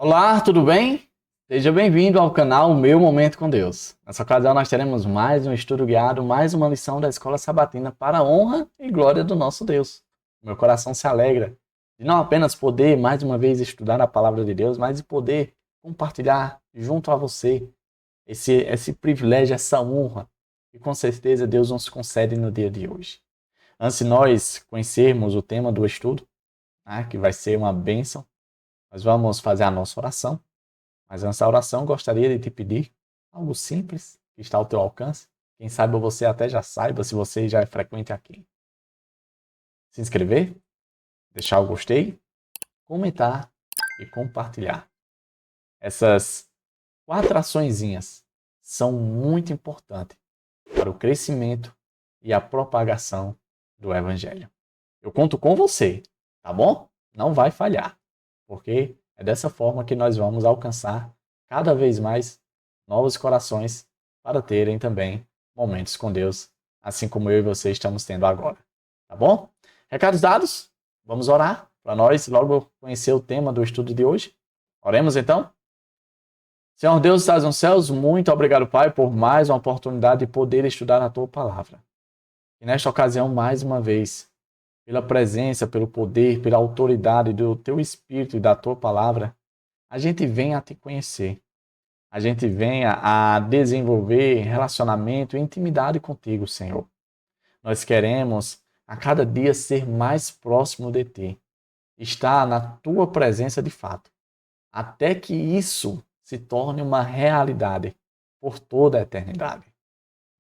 Olá, tudo bem? Seja bem-vindo ao canal Meu Momento com Deus. Nessa ocasião nós teremos mais um estudo guiado, mais uma lição da Escola Sabatina para a honra e glória do nosso Deus. Meu coração se alegra de não apenas poder mais uma vez estudar a palavra de Deus, mas de poder compartilhar junto a você esse privilégio, essa honra que com certeza Deus nos concede no dia de hoje. Antes de nós conhecermos o tema do estudo, que vai ser uma bênção, nós vamos fazer a nossa oração. Mas antes da oração, gostaria de te pedir algo simples que está ao teu alcance. Quem sabe você até já saiba se você já é frequente aqui. Se inscrever, deixar o gostei, comentar e compartilhar. Essas 4 açõezinhas são muito importantes para o crescimento e a propagação do Evangelho. Eu conto com você, tá bom? Não vai falhar, porque é dessa forma que nós vamos alcançar cada vez mais novos corações para terem também momentos com Deus, assim como eu e você estamos tendo agora. Tá bom? Recados dados? Vamos orar para nós logo conhecer o tema do estudo de hoje. Oremos então? Senhor Deus, estás nos céus, muito obrigado, Pai, por mais uma oportunidade de poder estudar a Tua Palavra. E nesta ocasião, mais uma vez, pela presença, pelo poder, pela autoridade do Teu Espírito e da Tua Palavra, a gente venha a Te conhecer. A gente venha a desenvolver relacionamento e intimidade contigo, Senhor. Nós queremos a cada dia ser mais próximo de Ti, estar na Tua presença de fato, até que isso se torne uma realidade por toda a eternidade.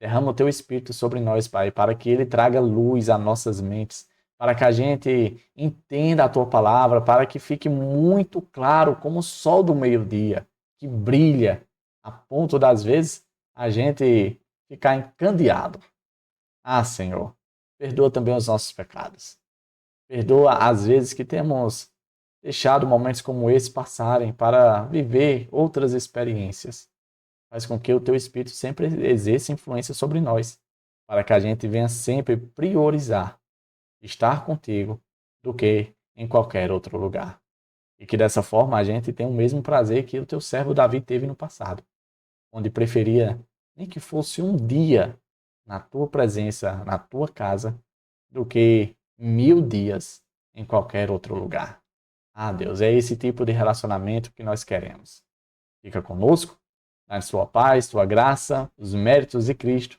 Derrama o Teu Espírito sobre nós, Pai, para que Ele traga luz às nossas mentes, para que a gente entenda a Tua Palavra, para que fique muito claro como o sol do meio-dia, que brilha a ponto das vezes a gente ficar encandeado. Senhor, perdoa também os nossos pecados. Perdoa as vezes que temos deixado momentos como esse passarem para viver outras experiências. Faz com que o Teu Espírito sempre exerça influência sobre nós, para que a gente venha sempre priorizar estar contigo do que em qualquer outro lugar. E que dessa forma a gente tenha o mesmo prazer que o Teu servo Davi teve no passado, onde preferia nem que fosse um dia na Tua presença, na Tua casa, do que 1000 dias em qualquer outro lugar. Deus, é esse tipo de relacionamento que nós queremos. Fica conosco, na Sua paz, Sua graça, os méritos de Cristo.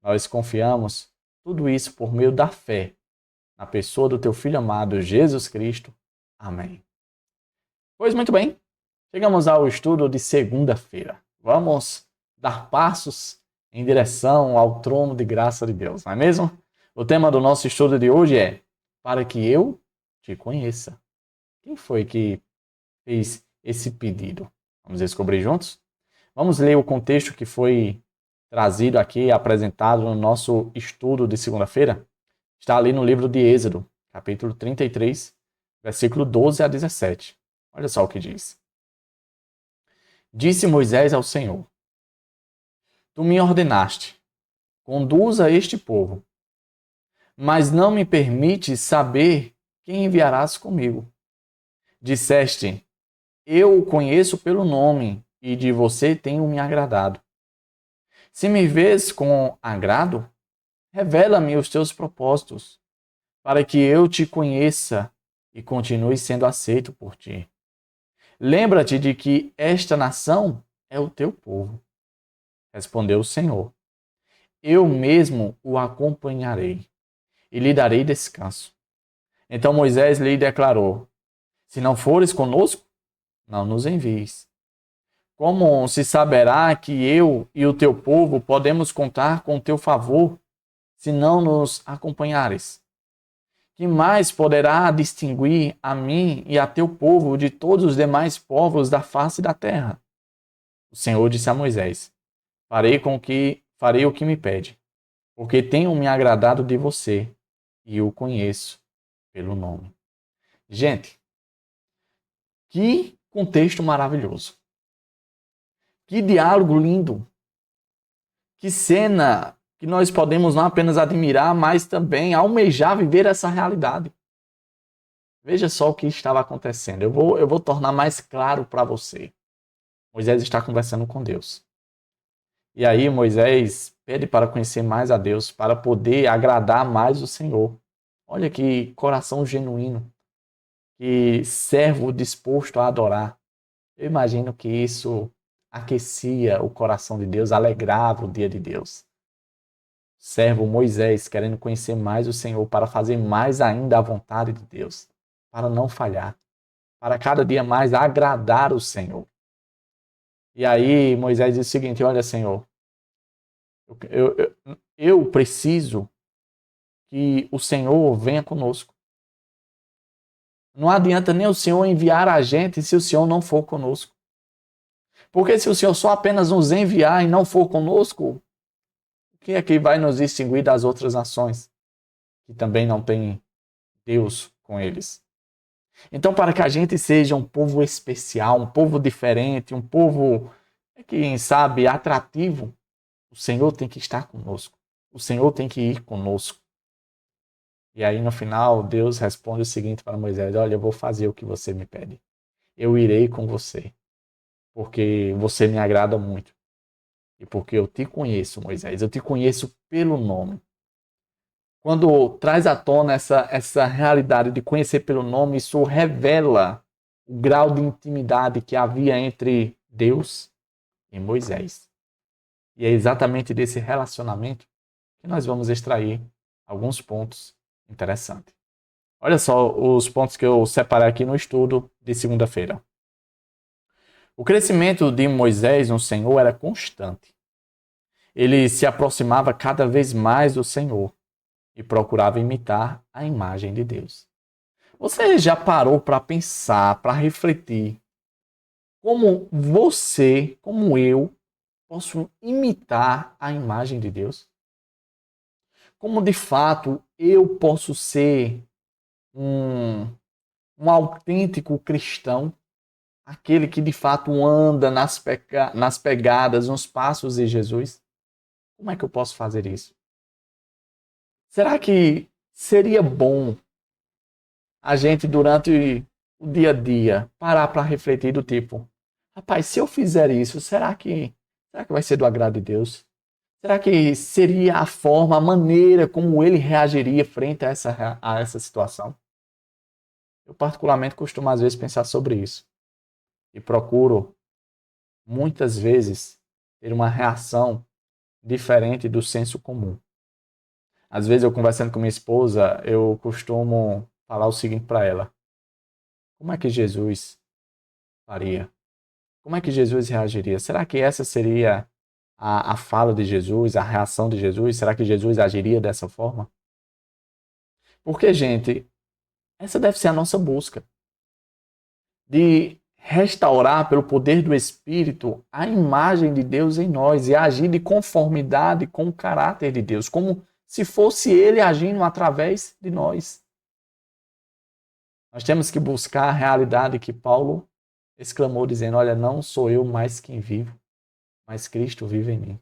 Nós confiamos tudo isso por meio da fé na pessoa do Teu Filho amado, Jesus Cristo. Amém. Pois muito bem, chegamos ao estudo de segunda-feira. Vamos dar passos em direção ao trono de graça de Deus, não é mesmo? O tema do nosso estudo de hoje é para que eu te conheça. Quem foi que fez esse pedido? Vamos descobrir juntos? Vamos ler o contexto que foi trazido aqui, apresentado no nosso estudo de segunda-feira? Está ali no livro de Êxodo, capítulo 33, versículo 12 a 17. Olha só o que diz. Disse Moisés ao Senhor: Tu me ordenaste, conduza este povo, mas não me permites saber quem enviarás comigo. Disseste: Eu o conheço pelo nome, e de você tenho me agradado. Se me vês com agrado, revela-me os teus propósitos, para que eu te conheça e continue sendo aceito por ti. Lembra-te de que esta nação é o teu povo. Respondeu o Senhor: Eu mesmo o acompanharei e lhe darei descanso. Então Moisés lhe declarou: Se não fores conosco, não nos envies. Como se saberá que eu e o teu povo podemos contar com o teu favor, se não nos acompanhares? Que mais poderá distinguir a mim e a teu povo de todos os demais povos da face da terra? O Senhor disse a Moisés: Farei o que me pede, porque tenho me agradado de você e o conheço pelo nome. Gente, que contexto maravilhoso. Que diálogo lindo. Que cena que nós podemos não apenas admirar, mas também almejar viver essa realidade. Veja só o que estava acontecendo. Eu vou tornar mais claro para você. Moisés está conversando com Deus. E aí Moisés pede para conhecer mais a Deus, para poder agradar mais o Senhor. Olha que coração genuíno, que servo disposto a adorar. Eu imagino que isso aquecia o coração de Deus, alegrava o dia de Deus. Servo Moisés querendo conhecer mais o Senhor para fazer mais ainda a vontade de Deus, para não falhar, para cada dia mais agradar o Senhor. E aí Moisés diz o seguinte: olha, Senhor, eu preciso que o Senhor venha conosco. Não adianta nem o Senhor enviar a gente se o Senhor não for conosco. Porque se o Senhor só apenas nos enviar e não for conosco, quem é que vai nos distinguir das outras nações que também não têm Deus com eles? Então, para que a gente seja um povo especial, um povo diferente, um povo, quem sabe, atrativo, o Senhor tem que estar conosco. O Senhor tem que ir conosco. E aí, no final, Deus responde o seguinte para Moisés: olha, eu vou fazer o que você me pede. Eu irei com você, porque você me agrada muito. E porque eu te conheço, Moisés, eu te conheço pelo nome. Quando traz à tona essa realidade de conhecer pelo nome, isso revela o grau de intimidade que havia entre Deus e Moisés. E é exatamente desse relacionamento que nós vamos extrair alguns pontos interessantes. Olha só os pontos que eu separei aqui no estudo de segunda-feira. O crescimento de Moisés no Senhor era constante. Ele se aproximava cada vez mais do Senhor e procurava imitar a imagem de Deus. Você já parou para pensar, para refletir como você, como eu, posso imitar a imagem de Deus? Como de fato eu posso ser um, um autêntico cristão, aquele que de fato anda nas pegadas, nos passos de Jesus? Como é que eu posso fazer isso? Será que seria bom a gente, durante o dia a dia, parar para refletir do tipo: rapaz, se eu fizer isso, será que vai ser do agrado de Deus? Será que seria a forma, a maneira como ele reagiria frente a essa situação? Eu particularmente costumo às vezes pensar sobre isso e procuro muitas vezes ter uma reação diferente do senso comum. Às vezes eu conversando com minha esposa, eu costumo falar o seguinte para ela: como é que Jesus faria? Como é que Jesus reagiria? Será que essa seria a fala de Jesus, a reação de Jesus? Será que Jesus agiria dessa forma? Porque, gente, essa deve ser a nossa busca de restaurar pelo poder do Espírito a imagem de Deus em nós e agir de conformidade com o caráter de Deus, como se fosse Ele agindo através de nós. Nós temos que buscar a realidade que Paulo exclamou, dizendo: olha, não sou eu mais quem vivo, mas Cristo vive em mim.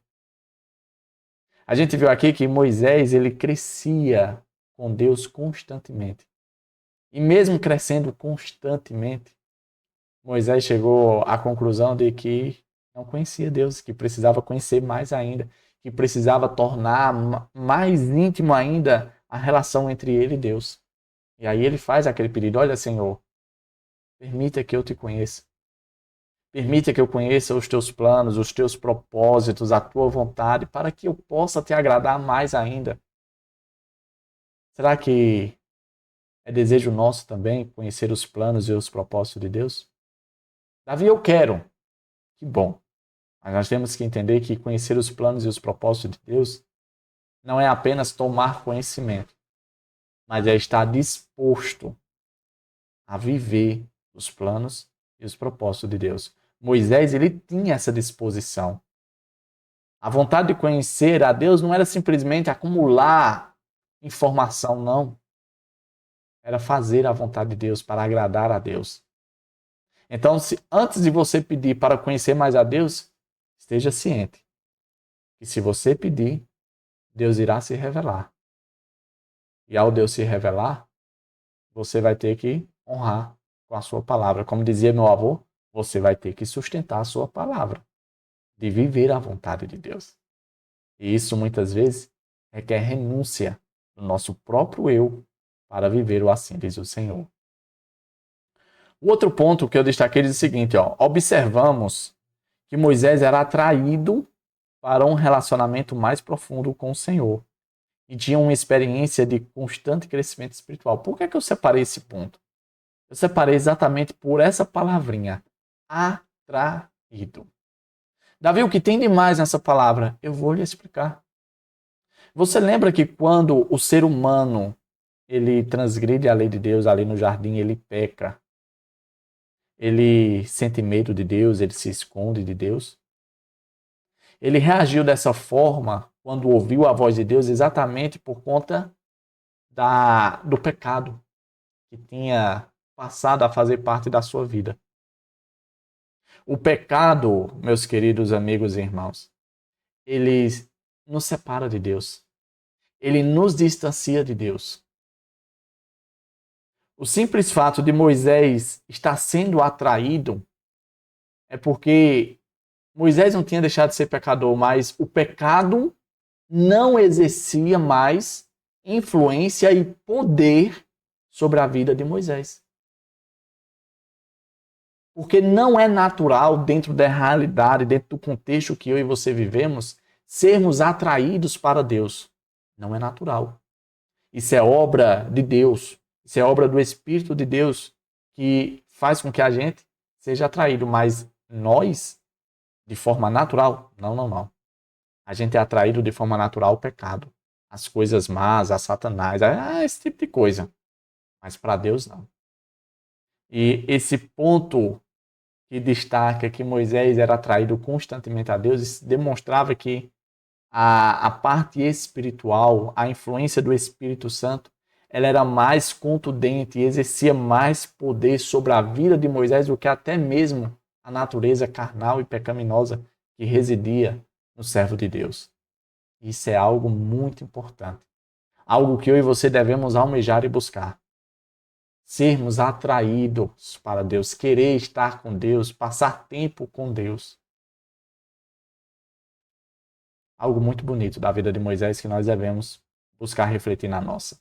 A gente viu aqui que Moisés, ele crescia com Deus constantemente. E mesmo crescendo constantemente, Moisés chegou à conclusão de que não conhecia Deus, que precisava conhecer mais ainda, que precisava tornar mais íntimo ainda a relação entre ele e Deus. E aí ele faz aquele pedido: olha, Senhor, permita que eu te conheça. Permita que eu conheça os teus planos, os teus propósitos, a tua vontade, para que eu possa te agradar mais ainda. Será que é desejo nosso também conhecer os planos e os propósitos de Deus? Davi, eu quero. Que bom. Mas nós temos que entender que conhecer os planos e os propósitos de Deus não é apenas tomar conhecimento, mas é estar disposto a viver os planos e os propósitos de Deus. Moisés, ele tinha essa disposição. A vontade de conhecer a Deus não era simplesmente acumular informação, não. Era fazer a vontade de Deus para agradar a Deus. Então, antes de você pedir para conhecer mais a Deus, esteja ciente que se você pedir, Deus irá se revelar. E ao Deus se revelar, você vai ter que honrar com a sua palavra. Como dizia meu avô, você vai ter que sustentar a sua palavra, de viver a vontade de Deus. E isso muitas vezes requer renúncia do nosso próprio eu para viver o assim diz o Senhor. O outro ponto que eu destaquei diz o seguinte, observamos que Moisés era atraído para um relacionamento mais profundo com o Senhor e tinha uma experiência de constante crescimento espiritual. Por que é que eu separei esse ponto? Eu separei exatamente por essa palavrinha, atraído. Davi, o que tem de mais nessa palavra? Eu vou lhe explicar. Você lembra que quando o ser humano ele transgride a lei de Deus ali no jardim, ele peca, ele sente medo de Deus, ele se esconde de Deus? Ele reagiu dessa forma quando ouviu a voz de Deus exatamente por conta do pecado que tinha passado a fazer parte da sua vida. O pecado, meus queridos amigos e irmãos, ele nos separa de Deus. Ele nos distancia de Deus. O simples fato de Moisés estar sendo atraído é porque Moisés não tinha deixado de ser pecador, mas o pecado não exercia mais influência e poder sobre a vida de Moisés. Porque não é natural, dentro da realidade, dentro do contexto que eu e você vivemos, sermos atraídos para Deus. Não é natural. Isso é obra de Deus. Isso é obra do Espírito de Deus que faz com que a gente seja atraído. Mas nós, de forma natural, não. A gente é atraído de forma natural ao pecado. As coisas más, a Satanás, esse tipo de coisa. Mas para Deus, não. E esse ponto que destaca que Moisés era atraído constantemente a Deus, isso demonstrava que a parte espiritual, a influência do Espírito Santo, ela era mais contundente e exercia mais poder sobre a vida de Moisés do que até mesmo a natureza carnal e pecaminosa que residia no servo de Deus. Isso é algo muito importante. Algo que eu e você devemos almejar e buscar. Sermos atraídos para Deus, querer estar com Deus, passar tempo com Deus. Algo muito bonito da vida de Moisés que nós devemos buscar refletir na nossa.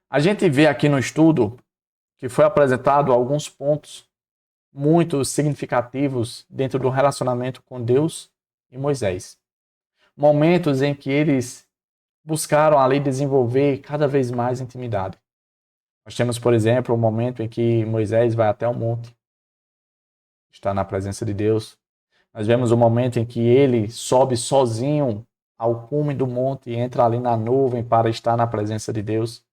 A gente vê aqui no estudo que foi apresentado alguns pontos muito significativos dentro do relacionamento com Deus e Moisés. Momentos em que eles buscaram ali desenvolver cada vez mais intimidade. Nós temos, por exemplo, o momento em que Moisés vai até o monte, está na presença de Deus. Nós vemos o momento em que ele sobe sozinho ao cume do monte e entra ali na nuvem para estar na presença de Deus.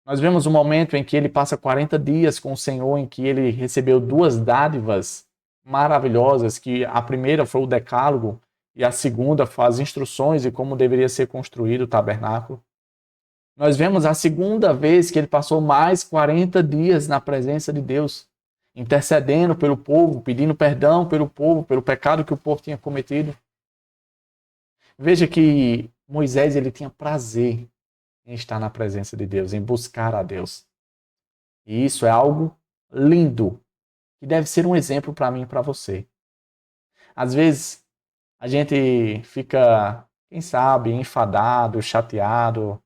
Nós vemos o momento em que ele passa 40 dias com o Senhor, em que ele recebeu duas dádivas maravilhosas, que a primeira foi o decálogo e a segunda foi as instruções de como deveria ser construído o tabernáculo. Nós vemos a segunda vez que ele passou mais 40 dias na presença de Deus, intercedendo pelo povo, pedindo perdão pelo povo, pelo pecado que o povo tinha cometido. Veja que Moisés ele tinha prazer em estar na presença de Deus, em buscar a Deus. E isso é algo lindo, que deve ser um exemplo para mim e para você. Às vezes, a gente fica, quem sabe, enfadado, chateado,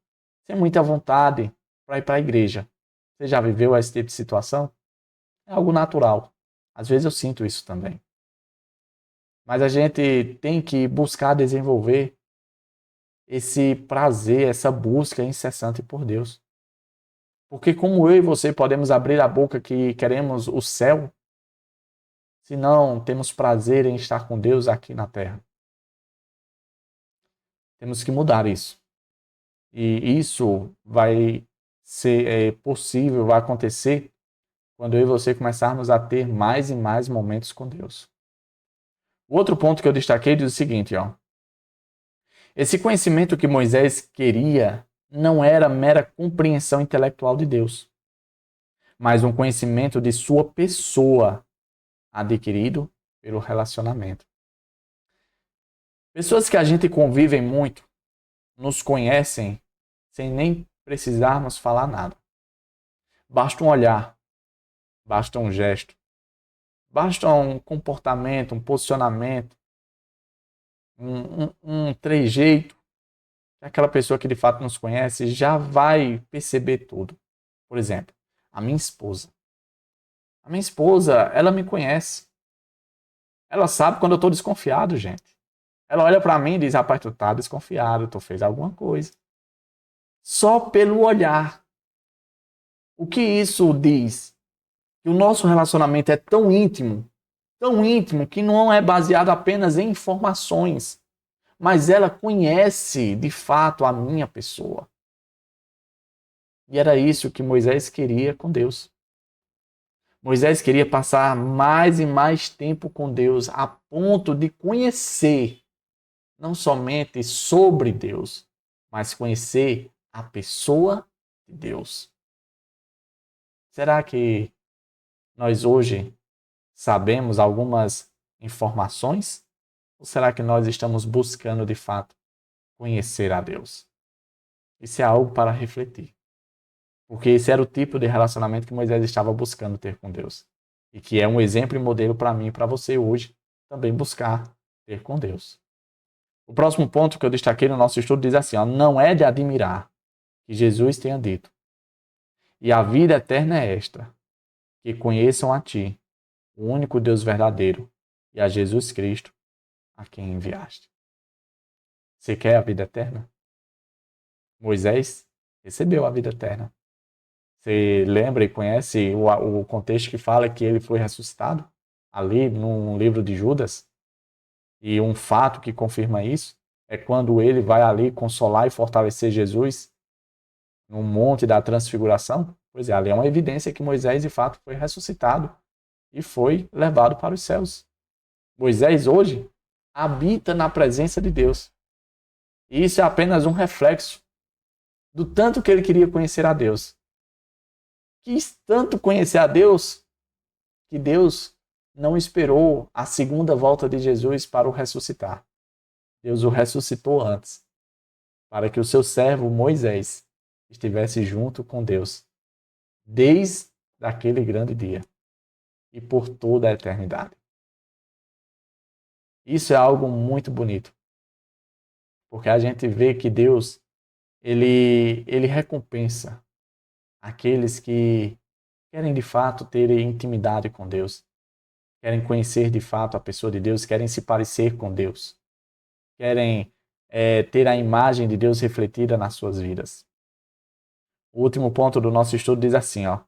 sem muita vontade para ir para a igreja. Você já viveu esse tipo de situação? É algo natural. Às vezes eu sinto isso também. Mas a gente tem que buscar desenvolver esse prazer, essa busca incessante por Deus. Porque como eu e você podemos abrir a boca que queremos o céu, se não temos prazer em estar com Deus aqui na terra. Temos que mudar isso. E isso vai ser possível, vai acontecer quando eu e você começarmos a ter mais e mais momentos com Deus. O outro ponto que eu destaquei diz o seguinte, esse conhecimento que Moisés queria não era mera compreensão intelectual de Deus, mas um conhecimento de sua pessoa adquirido pelo relacionamento. Pessoas que a gente convive muito, nos conhecem sem nem precisarmos falar nada. Basta um olhar, basta um gesto, basta um comportamento, um posicionamento, um trejeito, que aquela pessoa que de fato nos conhece já vai perceber tudo. Por exemplo, a minha esposa. A minha esposa, ela me conhece. Ela sabe quando eu estou desconfiado, gente. Ela olha para mim e diz, rapaz, tu tá desconfiado, tu fez alguma coisa. Só pelo olhar. O que isso diz? Que o nosso relacionamento é tão íntimo, que não é baseado apenas em informações, mas ela conhece de fato a minha pessoa. E era isso que Moisés queria com Deus. Moisés queria passar mais e mais tempo com Deus, a ponto de conhecer não somente sobre Deus, mas conhecer a pessoa de Deus. Será que nós hoje sabemos algumas informações? Ou será que nós estamos buscando de fato conhecer a Deus? Isso é algo para refletir. Porque esse era o tipo de relacionamento que Moisés estava buscando ter com Deus. E que é um exemplo e modelo para mim e para você hoje também buscar ter com Deus. O próximo ponto que eu destaquei no nosso estudo diz assim, ó, não é de admirar que Jesus tenha dito, e a vida eterna é esta, que conheçam a ti, o único Deus verdadeiro, e a Jesus Cristo, a quem enviaste. Você quer a vida eterna? Moisés recebeu a vida eterna. Você lembra e conhece o contexto que fala que ele foi ressuscitado? Ali no livro de Judas? E um fato que confirma isso é quando ele vai ali consolar e fortalecer Jesus no Monte da Transfiguração. Pois é, ali é uma evidência que Moisés de fato foi ressuscitado e foi levado para os céus. Moisés hoje habita na presença de Deus. E isso é apenas um reflexo do tanto que ele queria conhecer a Deus. Quis tanto conhecer a Deus que Deus não esperou a segunda volta de Jesus para o ressuscitar. Deus o ressuscitou antes, para que o seu servo Moisés estivesse junto com Deus desde aquele grande dia e por toda a eternidade. Isso é algo muito bonito, porque a gente vê que Deus ele recompensa aqueles que querem de fato ter intimidade com Deus, querem conhecer de fato a pessoa de Deus, querem se parecer com Deus, querem ter a imagem de Deus refletida nas suas vidas. O último ponto do nosso estudo diz assim, ó,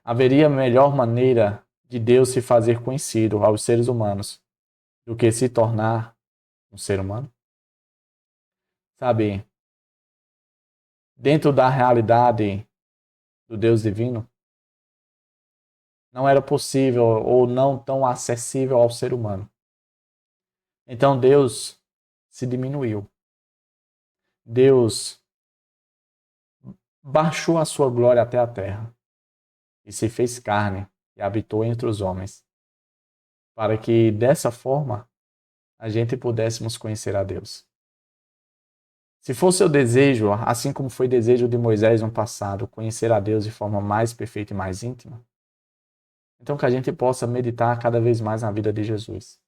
haveria melhor maneira de Deus se fazer conhecido aos seres humanos do que se tornar um ser humano? Sabe, dentro da realidade do Deus divino, não era possível ou não tão acessível ao ser humano. Então Deus se diminuiu. Deus baixou a sua glória até a terra e se fez carne e habitou entre os homens, para que dessa forma a gente pudéssemos conhecer a Deus. Se for seu desejo, assim como foi desejo de Moisés no passado, conhecer a Deus de forma mais perfeita e mais íntima, então que a gente possa meditar cada vez mais na vida de Jesus.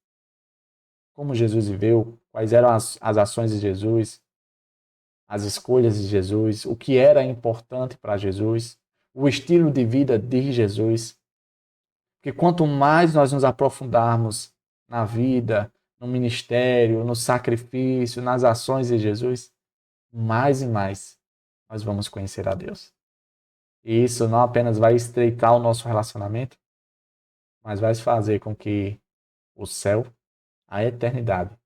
Como Jesus viveu, quais eram as ações de Jesus, as escolhas de Jesus, o que era importante para Jesus, o estilo de vida de Jesus. Porque quanto mais nós nos aprofundarmos na vida, no ministério, no sacrifício, nas ações de Jesus, mais e mais nós vamos conhecer a Deus. E isso não apenas vai estreitar o nosso relacionamento, mas vai fazer com que o céu, a eternidade,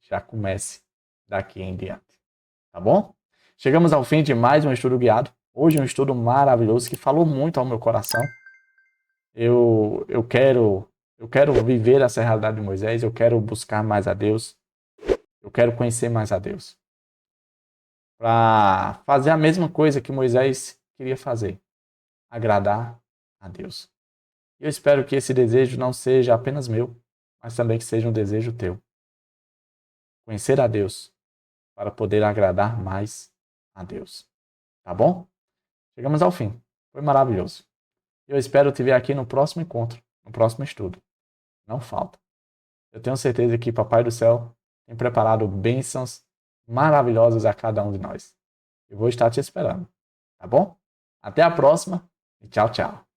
já comece daqui em diante. Tá bom? Chegamos ao fim de mais um estudo guiado. Hoje um estudo maravilhoso que falou muito ao meu coração. Eu quero viver essa realidade de Moisés, eu quero buscar mais a Deus, eu quero conhecer mais a Deus. Para fazer a mesma coisa que Moisés queria fazer, agradar a Deus. Eu espero que esse desejo não seja apenas meu, mas também que seja um desejo teu. Conhecer a Deus para poder agradar mais a Deus. Tá bom? Chegamos ao fim. Foi maravilhoso. Eu espero te ver aqui no próximo encontro, no próximo estudo. Não falta. Eu tenho certeza que Papai do Céu tem preparado bênçãos maravilhosas a cada um de nós. Eu vou estar te esperando, tá bom? Até a próxima e tchau, tchau.